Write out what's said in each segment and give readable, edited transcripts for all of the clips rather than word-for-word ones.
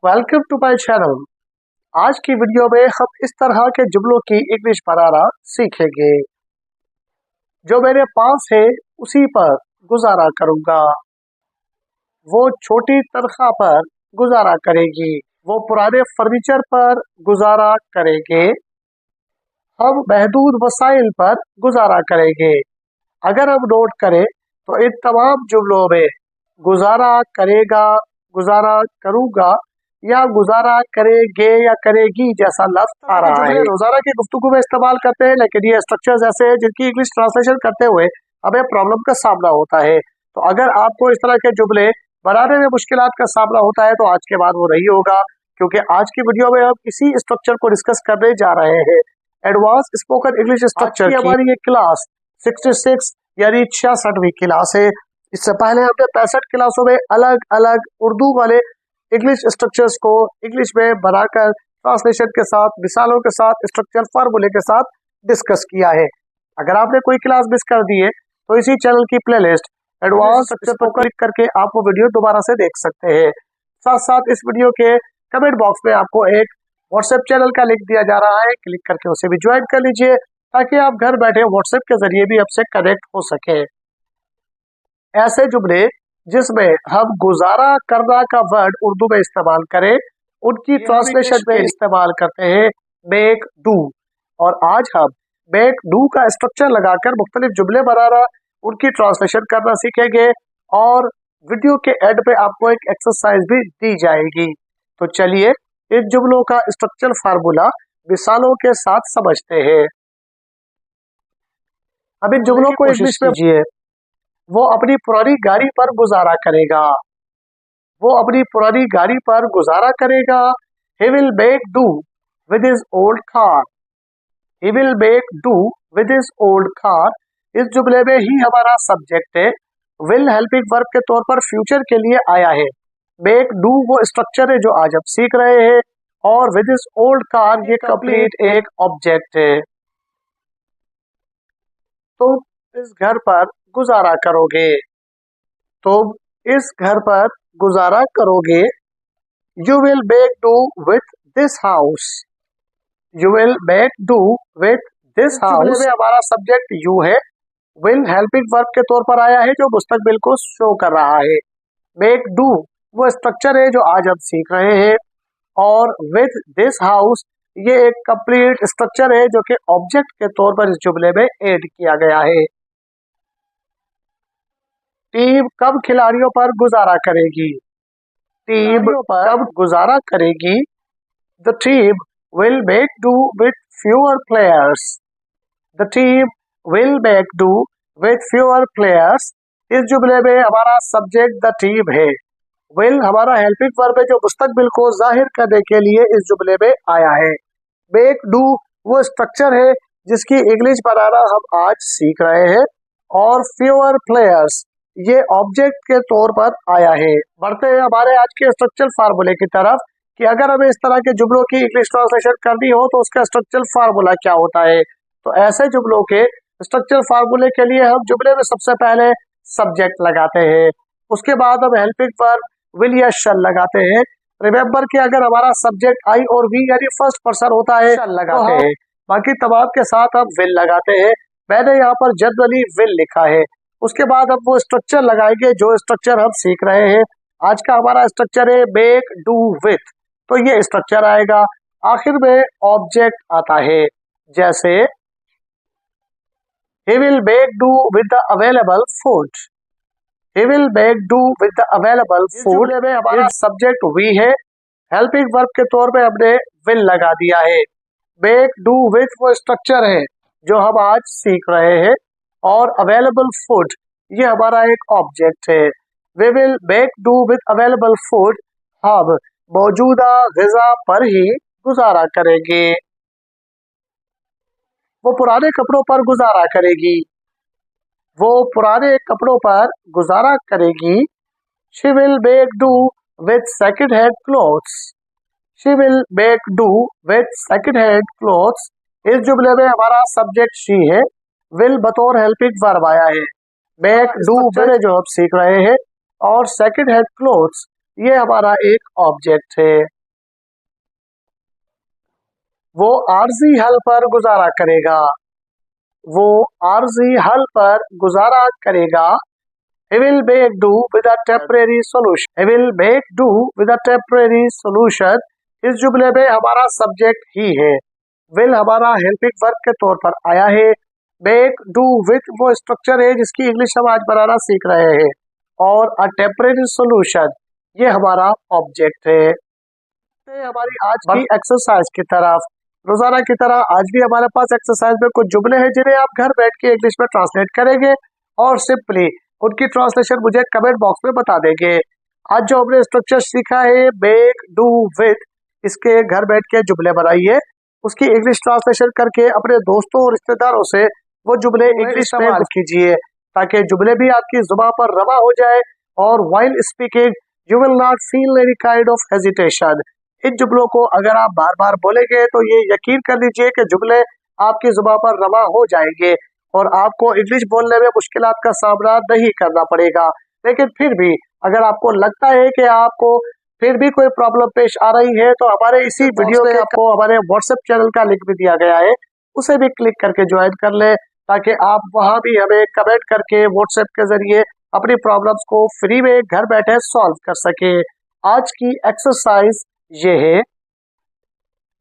Welcome to my channel. आज की video में हम इस तरह के जुमलों की इंग्लिश बनाना सीखेंगे। जो मेरे पास है उसी पर गुजारा करूंगा। वो छोटी तनख्वाह पर गुजारा करेगी। वो पुराने फर्नीचर पर गुजारा करेंगे। हम महदूद वसाइल पर गुजारा करेंगे। अगर हम नोट करें तो इन तमाम जुमलों में गुजारा करेगा, गुजारा करूंगा या गुजारा करेंगे या करेगी जैसा लफ्ज आ रहा है। रोजाना की गुफ्तगू में इस्तेमाल करते हैं, लेकिन ये स्ट्रक्चर्स ऐसे हैं जिनकी इंग्लिश ट्रांसलेशन करते हुए हमें प्रॉब्लम का सामना होता है। तो अगर आपको इस तरह के जुमले बनाने में मुश्किलात का सामना होता है तो आज के बाद वो नहीं होगा, क्योंकि आज की वीडियो में हम इसी स्ट्रक्चर को डिस्कस करने जा रहे हैं। एडवांस स्पोकन इंग्लिश स्ट्रक्चर की हमारी ये क्लास 66 यानी 66वीं क्लास है। इससे पहले हमने 65 क्लासों में अलग अलग उर्दू वाले इंग्लिश स्ट्रक्चर्स को इंग्लिश में बनाकर ट्रांसलेशन के साथ, मिसालों के साथ, स्ट्रक्चर फार्मूले के साथ डिस्कस किया है। अगर आपने कोई क्लास मिस कर दी है तो इसी चैनल की प्लेलिस्ट एडवांस स्ट्रक्चर पर क्लिक करके आप वो वीडियो दोबारा से देख सकते हैं। साथ साथ इस वीडियो के कमेंट बॉक्स में आपको एक व्हाट्सएप चैनल का लिंक दिया जा रहा है, क्लिक करके उसे भी ज्वाइन कर लीजिए ताकि आप घर बैठे व्हाट्सएप के जरिए भी हमसे कनेक्ट हो सके। ऐसे जुमले जिसमें हम गुजारा करना का वर्ड उर्दू में इस्तेमाल करें, उनकी ट्रांसलेशन में इस्तेमाल करते हैं मेक डू। और आज हम मेक डू का स्ट्रक्चर लगाकर मुख्तलिफ जुमले बनाना, उनकी ट्रांसलेशन करना सीखेंगे और वीडियो के एंड पे आपको एक एक्सरसाइज भी दी जाएगी। तो चलिए इन जुमलों का स्ट्रक्चर फार्मूला मिसालों के साथ समझते हैं। अब इन जुमलों को इंग्लिश में कीजिए। वो अपनी पुरानी गाड़ी पर गुजारा करेगा। वो अपनी पुरानी गाड़ी पर गुजारा करेगा। He will make do with his old car. He will make do with his old car. इस जुमले में ही हमारा सब्जेक्ट है। will हेल्पिंग वर्ब के तौर पर फ्यूचर के लिए आया है। make do वो स्ट्रक्चर है जो आज हम सीख रहे हैं, और with his old car ये कंप्लीट एक ऑब्जेक्ट है। तुम इस घर पर गुजारा करोगे। तुम इस घर पर गुजारा करोगे। You will make do with this house. You will make do with this house. में हमारा सब्जेक्ट you है। will हेल्पिंग वर्ब के तौर पर आया है जो मुस्तकबिल को शो कर रहा है। make do वो स्ट्रक्चर है जो आज हम सीख रहे हैं, और with this house ये एक कंप्लीट स्ट्रक्चर है जो कि ऑब्जेक्ट के तौर पर इस जुमले में ऐड किया गया है। टीम कब खिलाड़ियों पर गुजारा करेगी। टीम कब गुजारा करेगी। The team will make do with fewer players. The team will make do with fewer players. इस जुमले में हमारा सब्जेक्ट द टीम है। विल हमारा हेल्पिंग वर्ब है जो मुस्तकबिल को जाहिर करने के लिए इस जुमले में आया है। मेक डू वो स्ट्रक्चर है जिसकी इंग्लिश बनाना हम आज सीख रहे हैं, और फ्यूअर प्लेयर्स ये ऑब्जेक्ट के तौर पर आया है। बढ़ते हैं हमारे आज के स्ट्रक्चर फार्मूले की तरफ कि अगर हमें इस तरह के जुमलों की इंग्लिश ट्रांसलेशन करनी हो तो उसका स्ट्रक्चर फार्मूला क्या होता है। तो ऐसे जुमलों के स्ट्रक्चर फार्मूले के लिए हम जुमले में सबसे पहले सब्जेक्ट लगाते हैं, उसके बाद हम हेल्पिंग वर्ब विल या शल लगाते हैं। रिमेंबर कि अगर हमारा सब्जेक्ट आई और वी यानी फर्स्ट पर्सन होता है शल लगाते हैं, बाकी तमाम के साथ हम विल लगाते हैं। मैंने यहाँ पर जनरली विल लिखा है। उसके बाद हम वो स्ट्रक्चर लगाएंगे जो स्ट्रक्चर हम सीख रहे हैं। आज का हमारा स्ट्रक्चर है मेक डू विथ, तो ये स्ट्रक्चर आएगा। आखिर में ऑब्जेक्ट आता है, जैसे he will make do with the available food. He will make do with the available food में हमारा सब्जेक्ट we है। हेल्पिंग वर्ब के तौर पे हमने will लगा दिया है। make do with वो स्ट्रक्चर है जो हम आज सीख रहे हैं, और available food ये हमारा एक ऑब्जेक्ट है। we will make do with available food हम मौजूदा ग़िज़ा पर ही गुजारा करेंगे। वो पुराने कपड़ों पर गुजारा करेगी। वो पुराने कपड़ों पर गुजारा करेगी। She will make do with second hand clothes. She will make do with second hand clothes. इस जुमले में हमारा सब्जेक्ट she है। will बतौर हेल्पिंग वर्ब आया है। make do जो हम सीख रहे हैं, और सेकंड हैंड क्लोथ्स ये हमारा एक ऑब्जेक्ट है। वो आरजी हल पर गुजारा करेगा। वो आरजी हल पर गुजारा करेगा। He will make do with a temporary solution. He will make do with a temporary solution. इस जुमले में हमारा सब्जेक्ट ही है। will हमारा हेल्पिंग वर्ब के तौर पर आया है। make do with वो स्ट्रक्चर है जिसकी इंग्लिश हम आज बनाना सीख रहे हैं। और a temporary solution ये हमारा ऑब्जेक्ट है। हमारी आज की एक्सरसाइज की तरफ। रोजाना की तरह आज भी हमारे पास एक्सरसाइज में कुछ जुमले हैं जिन्हें आप घर बैठ के इंग्लिश में ट्रांसलेट करेंगे और सिंपली उनकी ट्रांसलेशन मुझे कमेंट बॉक्स में बता देंगे। आज जो हमने स्ट्रक्चर सीखा है मेक डू विद, इसके घर बैठ के जुमले बनाइए, उसकी इंग्लिश ट्रांसलेशन करके अपने दोस्तों और रिश्तेदारों से वो जुमले इंग्लिश में कीजिए ताकि जुमले भी आपकी जुबान पर रवा हो जाए और while speaking you will not feel any kind of hesitation. इन जुमलों को अगर आप बार बार बोलेंगे तो ये यकीन कर लीजिए कि जुमले आपकी जुबान पर रवा हो जाएंगे और आपको इंग्लिश बोलने में मुश्किलात का सामना नहीं करना पड़ेगा। लेकिन फिर भी अगर आपको लगता है कि आपको फिर भी कोई प्रॉब्लम पेश आ रही है तो हमारे इसी वीडियो में आपको हमारे व्हाट्सएप चैनल का लिंक भी दिया गया है, उसे भी क्लिक करके ज्वाइन कर ले ताकि आप वहां भी हमें कमेंट करके व्हाट्सएप के जरिए अपनी प्रॉब्लम्स को फ्री में घर बैठे सॉल्व कर सके। आज की एक्सरसाइज ये है,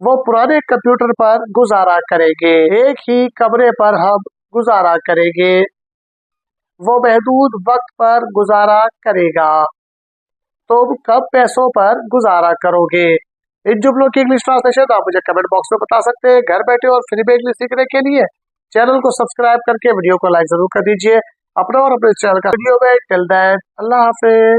वो पुराने कंप्यूटर पर गुजारा करेंगे। एक ही कमरे पर हम गुजारा करेंगे। वो महदूद वक्त पर गुजारा करेगा। तुम कम पैसों पर गुजारा करोगे। इन जुमलों की इंग्लिश ट्रांसलेशन आप मुझे कमेंट बॉक्स में बता सकते हैं। घर बैठे और फ्री में इंग्लिश सीखने के लिए चैनल को सब्सक्राइब करके वीडियो को लाइक जरूर कर दीजिए। अपना और अपने चैनल का वीडियो में टिल देन अल्लाह हाफिज।